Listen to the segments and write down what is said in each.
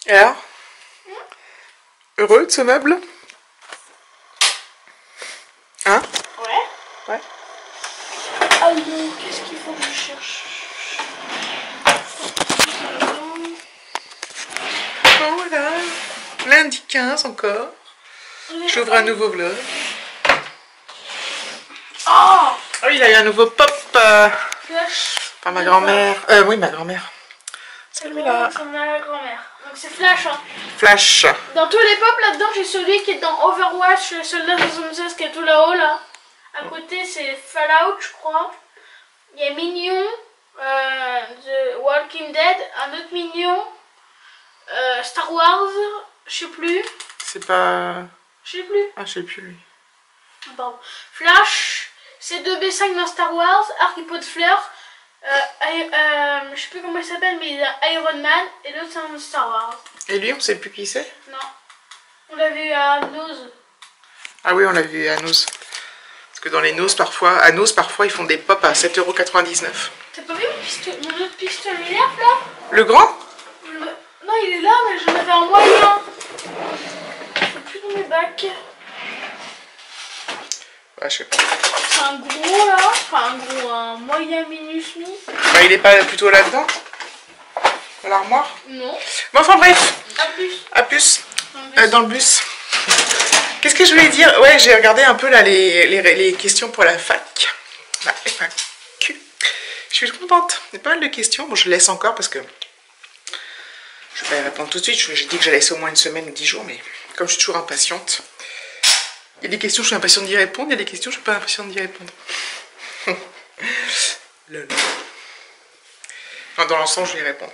Et alors? Heureux de ce meuble? Hein? Ouais. Ouais. Alors, qu'est-ce qu'il faut que je cherche? Bon, voilà. Lundi 15 encore. J'ouvre un nouveau vlog. Oh! Ah oui, il a eu un nouveau pop Flash. par ma grand-mère. Oui, ma grand-mère. Celui-là. C'est ma grand-mère. Donc c'est Flash. Hein. Flash. Dans tous les pop là-dedans, j'ai celui qui est dans Overwatch, le soldat 76 qui est tout là-haut là. À côté, c'est Fallout, je crois. Il y a Minion de Walking Dead, un autre Minion, Star Wars, je sais plus. C'est pas... Je sais plus. Ah, je sais plus, lui. Pardon. Flash, C2B5 dans Star Wars, Harry Potter Fleur, je sais plus comment il s'appelle, mais il y a Iron Man et l'autre c'est un Star Wars. Et lui, on sait plus qui c'est? Non. On l'a vu à Nose. Ah oui, on l'a vu à Nose. Parce que dans les Nose, parfois, à Nose, parfois, ils font des pop à 7,99 €. T'as pas vu mon autre pistolet nerf là? Le grand? Non, il est là, mais j'en avais un moyen. C'est plus dans mes bacs. Bah, je sais pas. C'est un gros là, enfin un moyen minus mi. Bah, il est pas plutôt là-dedans? Dans l'armoire? Non. Bon, enfin bref. À plus. À plus. Dans le bus. Qu'est-ce que je voulais dire? Ouais, j'ai regardé un peu là les questions pour la fac. La FAQ. Je suis contente. Il y a pas mal de questions. Bon, je laisse encore parce que je vais pas y répondre tout de suite. J'ai dit que j'allais laisser au moins une semaine ou 10 jours, mais comme je suis toujours impatiente, il y a des questions, je suis impatiente d'y répondre. Il y a des questions, je suis pas impatiente d'y répondre. Non, dans l'ensemble, je vais y répondre.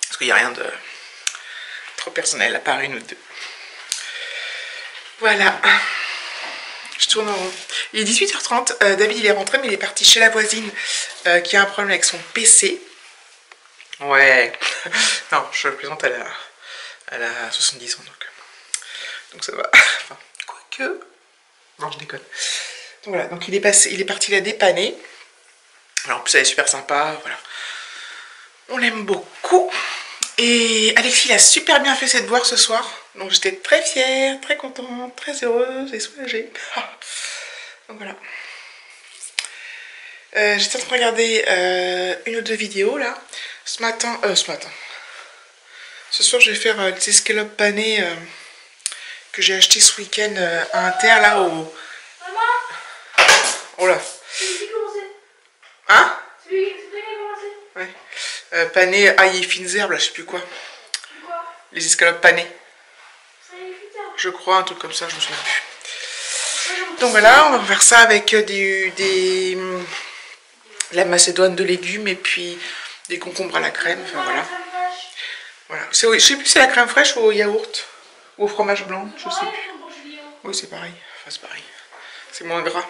Parce qu'il n'y a rien de trop personnel, à part une ou deux. Voilà. Je tourne en rond. Il est 18h30. David, il est rentré, mais il est parti chez la voisine qui a un problème avec son PC. Ouais. Non, je plaisante, elle a 70 ans, donc ça va. Enfin, quoique... Non, je déconne. Donc voilà, donc il est parti la dépanner. Alors, en plus, elle est super sympa, voilà. On l'aime beaucoup. Et Alexis, il a super bien fait ses devoirs ce soir. Donc j'étais très fière, très contente, très heureuse et soulagée. Donc voilà. J'étais en train de regarder une ou deux vidéos là. Ce soir, je vais faire des escalopes panées que j'ai acheté ce week-end à Inter là au... Maman! Oh là! C'est lui qui a commencé. Hein? C'est lui qui a commencé. Ouais. Pané, ail et fines herbes, là, je sais plus quoi. Quoi? Les escalopes panées. Ça y est, putain. Je crois, un truc comme ça, je me souviens plus. Donc voilà, on va faire ça avec la macédoine de légumes et puis des concombres à la crème. Enfin voilà. Voilà. Je sais plus si c'est la crème fraîche ou au yaourt ou au fromage blanc, je sais plus. Oui, c'est pareil. Enfin, c'est pareil. C'est moins gras.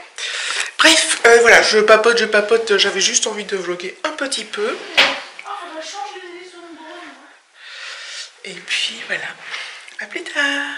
Bref, voilà, je papote, j'avais juste envie de vlogger un petit peu. Et puis voilà, à plus tard.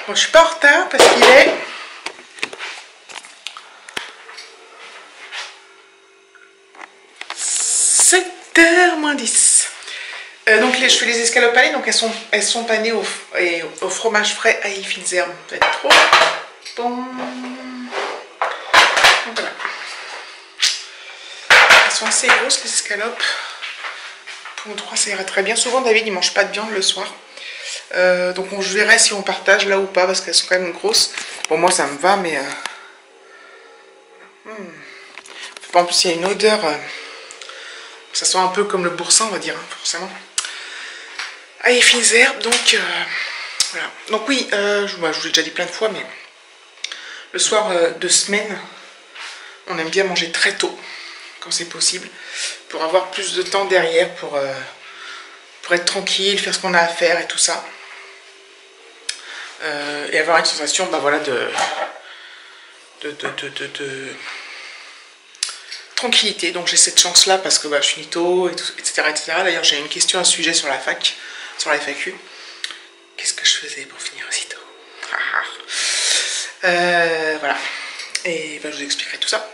Je suis pas en retard parce qu'il est 7h moins 10. Donc je fais les escalopes panées, donc elles sont panées au fromage frais à fines herbes. Ça va être trop bon. Donc voilà. Elles sont assez grosses les escalopes. Pour nous trois ça ira très bien. Souvent David il mange pas de viande le soir. Donc je verrai si on partage là ou pas parce qu'elles sont quand même grosses. Bon moi ça me va mais en plus il y a une odeur ça sent un peu comme le boursin on va dire hein, forcément. Ah et fines herbes donc voilà. Donc oui je vous l'ai déjà dit plein de fois mais le soir de semaine On aime bien manger très tôt, quand c'est possible, pour avoir plus de temps derrière, pour être tranquille, faire ce qu'on a à faire et tout ça. Et avoir une sensation, bah voilà, de tranquillité. Donc j'ai cette chance là parce que bah, je finis tôt, et tout, etc. D'ailleurs j'ai une question à ce sujet sur la fac, sur la FAQ. Qu'est-ce que je faisais pour finir aussi tôt? Voilà. Et bah, je vous expliquerai tout ça.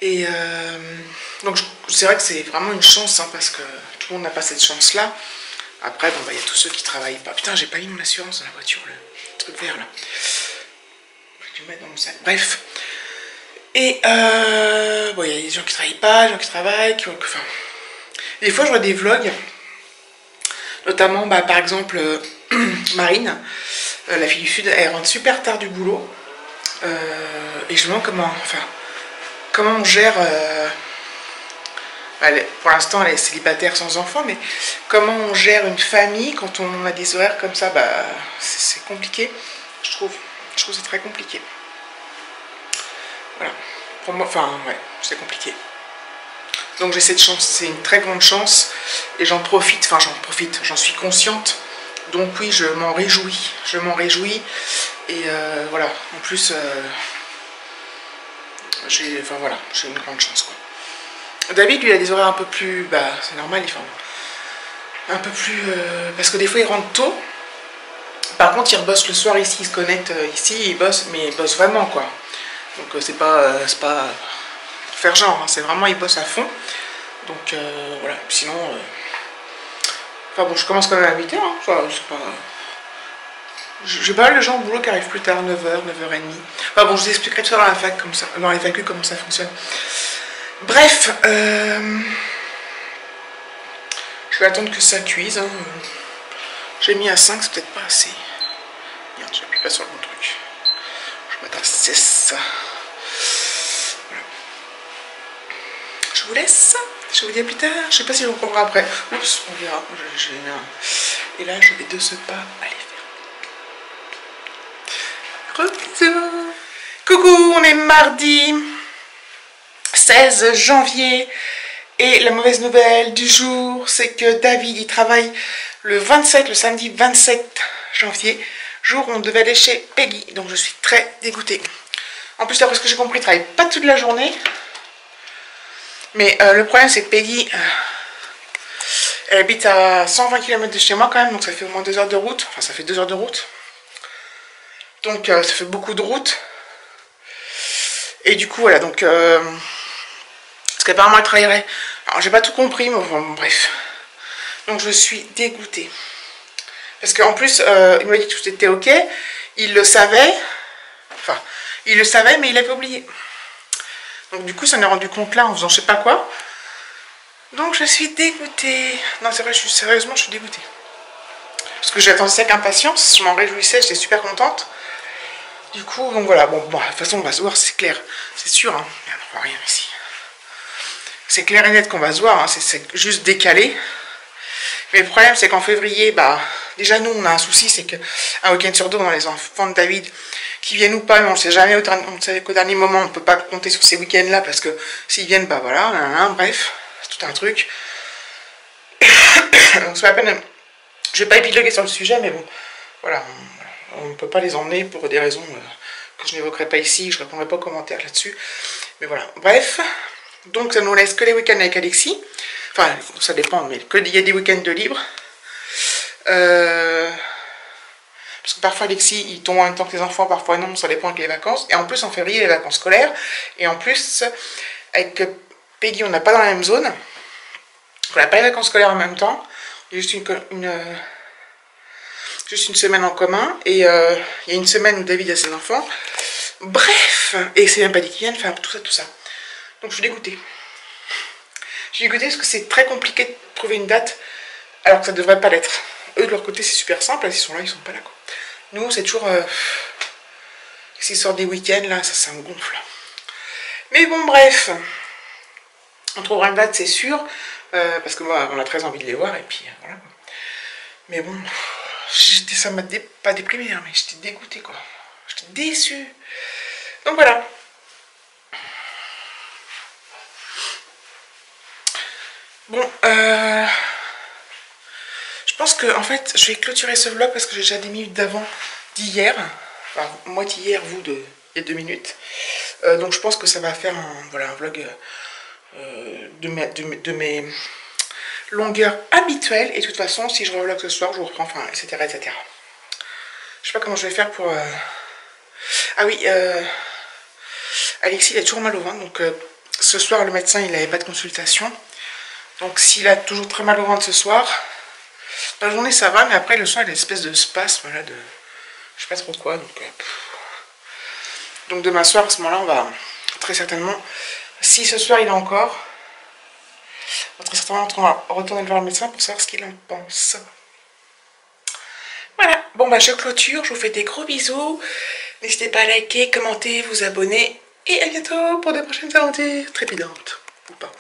Et donc c'est vrai que c'est vraiment une chance, hein, parce que tout le monde n'a pas cette chance là. Après bon bah il y a tous ceux qui travaillent pas. Putain, j'ai pas mis mon assurance dans la voiture, le truc vert là. Je vais le mettre dans mon sac. Bref. Et bon, il y a des gens qui travaillent pas, des gens qui travaillent, enfin. Des fois je vois des vlogs, notamment bah, par exemple Marine, la fille du Sud, elle rentre super tard du boulot. Et je me demande comment on gère. Pour l'instant elle est célibataire sans enfant, mais comment on gère une famille quand on a des horaires comme ça, bah c'est compliqué, je trouve que c'est très compliqué. Voilà, pour moi, enfin ouais, c'est compliqué. Donc j'ai cette chance, c'est une très grande chance, et j'en profite, j'en suis consciente. Donc oui, je m'en réjouis, et voilà, en plus, j'ai une grande chance, quoi. David, lui, a des horaires un peu plus, bah c'est normal, il fait un peu plus, parce que des fois il rentre tôt. Par contre, il rebosse le soir ici, il se connecte ici, il bosse, mais il bosse vraiment, quoi. Donc c'est pas faire genre, hein, c'est vraiment il bosse à fond. Donc voilà, sinon enfin bon, je commence quand même à 8h, hein, ça c'est pas. J'ai pas mal de gens au boulot qui arrivent plus tard, 9h, 9h30. Enfin bon, je vous expliquerai tout ça dans la fac, comme ça, dans les FAQ, comment ça fonctionne. Bref, je vais attendre que ça cuise, hein. J'ai mis à 5, c'est peut-être pas assez. Merde, j'appuie pas sur le bon truc. Je vais mettre à 16. Voilà. Je vous laisse. Je vous dis à plus tard. Je sais pas si je vous reprendrai après. Oups, on verra. Et là, je vais de ce pas aller faire. Retour. Coucou, on est mardi 16 janvier. Et la mauvaise nouvelle du jour, c'est que David, il travaille le samedi 27 janvier, jour où on devait aller chez Peggy. Donc je suis très dégoûtée. En plus, d'après ce que j'ai compris, il ne travaille pas toute la journée. Mais le problème, c'est que Peggy, elle habite à 120 km de chez moi quand même, donc ça fait au moins 2 heures de route. Enfin, ça fait 2 heures de route. Donc ça fait beaucoup de route. Et du coup, voilà, donc parce qu'apparemment elle travaillerait. Alors j'ai pas tout compris, mais bon, bref. Donc je suis dégoûtée. Parce qu'en plus, il m'a dit que tout était ok. Il le savait. Enfin, il le savait, mais il avait oublié. Donc du coup, ça m'est rendu compte là en faisant je sais pas quoi. Donc je suis dégoûtée. Non, c'est vrai, sérieusement, je suis dégoûtée. Parce que j'attendais ça avec impatience. Je m'en réjouissais, j'étais super contente. Du coup, donc voilà. Bon, de toute façon, on va se voir, c'est clair. C'est sûr, hein. Merde, on voit rien ici. C'est clair et net qu'on va se voir, hein. C'est juste décalé. Mais le problème, c'est qu'en février, bah, déjà nous, on a un souci, c'est qu'un week-end sur deux, on a les enfants de David qui viennent ou pas, mais on ne sait jamais, on sait qu'au dernier moment, on ne peut pas compter sur ces week-ends-là, parce que s'ils viennent, bah voilà, bref, c'est tout un truc. Donc c'est pas la peine, je vais pas épiloguer sur le sujet, mais bon, voilà, on ne peut pas les emmener pour des raisons que je n'évoquerai pas ici, je ne répondrai pas aux commentaires là-dessus, mais voilà, bref. Donc ça nous laisse que les week-ends avec Alexis. Enfin, ça dépend, mais il y a des week-ends de libre. Parce que parfois Alexis, il tombe en même temps que les enfants, parfois non, ça dépend avec les vacances. Et en plus, en février, les vacances scolaires. Et en plus, avec Peggy, on n'a pas dans la même zone. On n'a pas les vacances scolaires en même temps. Il y a juste une semaine en commun. Et il y a une semaine où David a ses enfants. Bref, et c'est même pas dit qu'ils viennent, enfin tout ça. Donc je suis dégoûtée. Je suis dégoûtée parce que c'est très compliqué de trouver une date alors que ça devrait pas l'être. Eux de leur côté c'est super simple, s'ils sont là, ils sont pas là, quoi. Nous c'est toujours s'ils sortent des week-ends là, ça me gonfle. Mais bon bref, on trouvera une date c'est sûr, parce que moi on a très envie de les voir et puis voilà. Mais bon, ça m'a pas déprimé, hein, mais j'étais dégoûtée, quoi. J'étais déçue. Donc voilà. Bon, je pense que en fait je vais clôturer ce vlog parce que j'ai déjà des minutes d'avant d'hier. Enfin, moitié hier, vous de il y a 2 minutes. Donc je pense que ça va faire un vlog de mes longueurs habituelles. Et de toute façon, si je revlog ce soir, je vous reprends, enfin, etc. etc. Je sais pas comment je vais faire pour... Ah oui, Alexis, il a toujours mal au ventre. Donc ce soir, le médecin, il n'avait pas de consultation. Donc s'il a toujours très mal au ventre ce soir, la journée ça va, mais après le soir, il a une espèce de spasme, là, de... Je sais pas trop quoi. Donc demain soir, à ce moment-là, on va très certainement... Si ce soir, il a encore... On va très certainement retourner voir le médecin pour savoir ce qu'il en pense. Voilà, bon bah je clôture, je vous fais des gros bisous. N'hésitez pas à liker, commenter, vous abonner. Et à bientôt pour de prochaines aventures trépidantes. Ou pas.